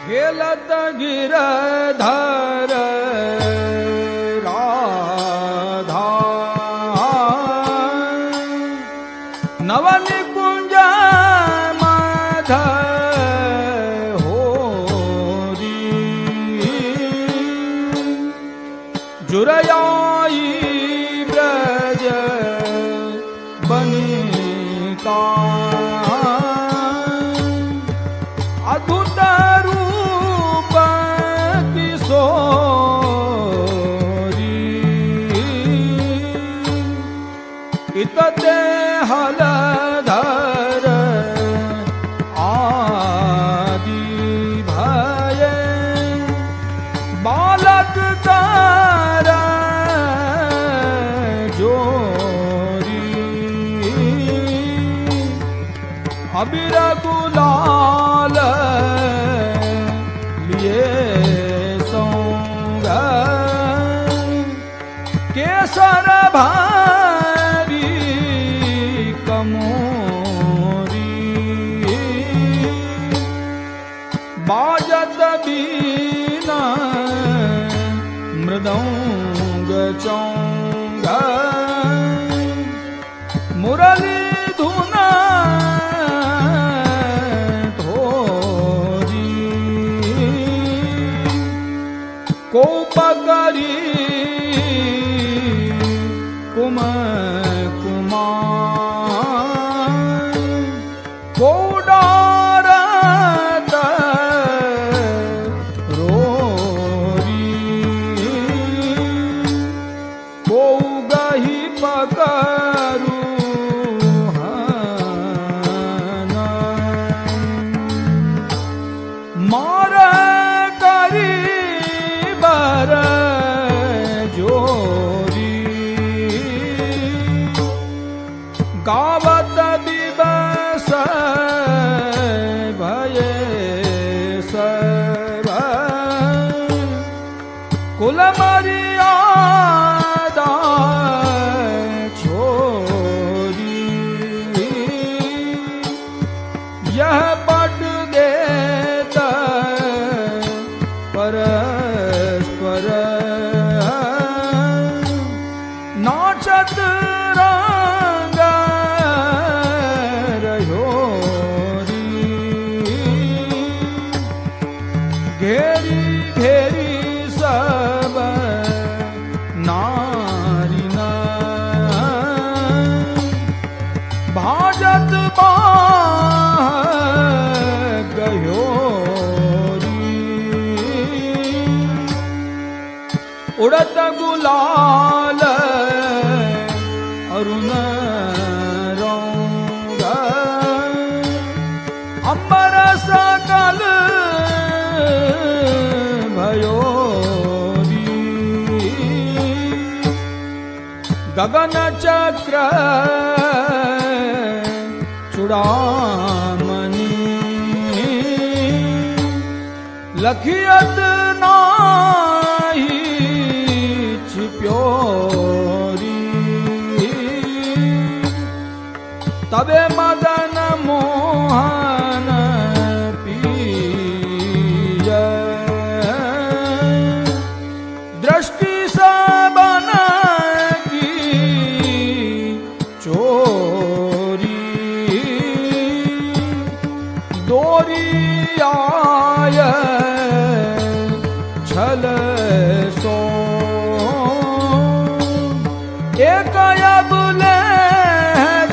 खेलत गिरधर राधा नवनिकुंज मध होरी जुरयाई ब्रज बनिका अद्भुत रूप किशोरी इतते हलधर आदि भये बालक कर जोरी अबीर गुलाल लिए सौंग केसर भारी कमोरी बाजत बीना मृदंग चौंग मुरली धुन को पकड़ी कुम कुमार को डारत रोरी को गही पकड़ू मार करी जोरी गावत दिवस भये सब कुल मर्यादा छोरी यह पट देत परस्पर नाचत रंग रहोरी घेरी घेरी सब नारी न भाजत गयोरी उड़त गुलाल अरुण रंग अंबर सकल भयोरी गगन चक्र चूड़ामणि लखियत नाही छिप्योरी तबे मदन मोहन पीय दृष्टि सबन की चोरी दोरी आय छल सो एक अबले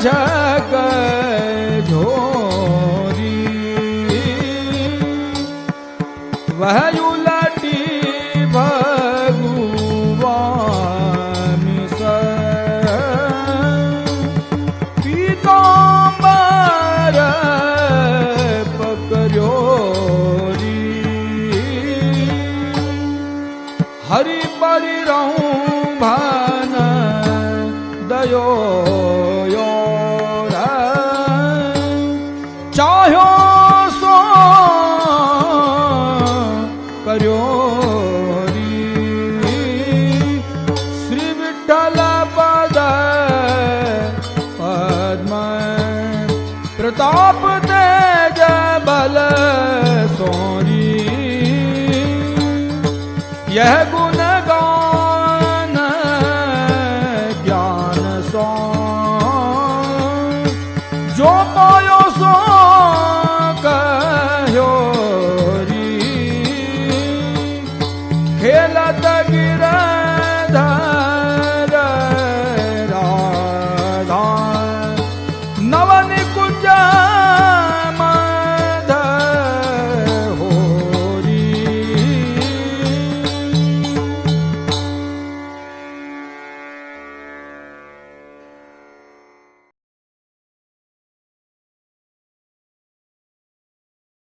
झक झोरी वह उलटी भगुवामी पीताम्बर पकड़ो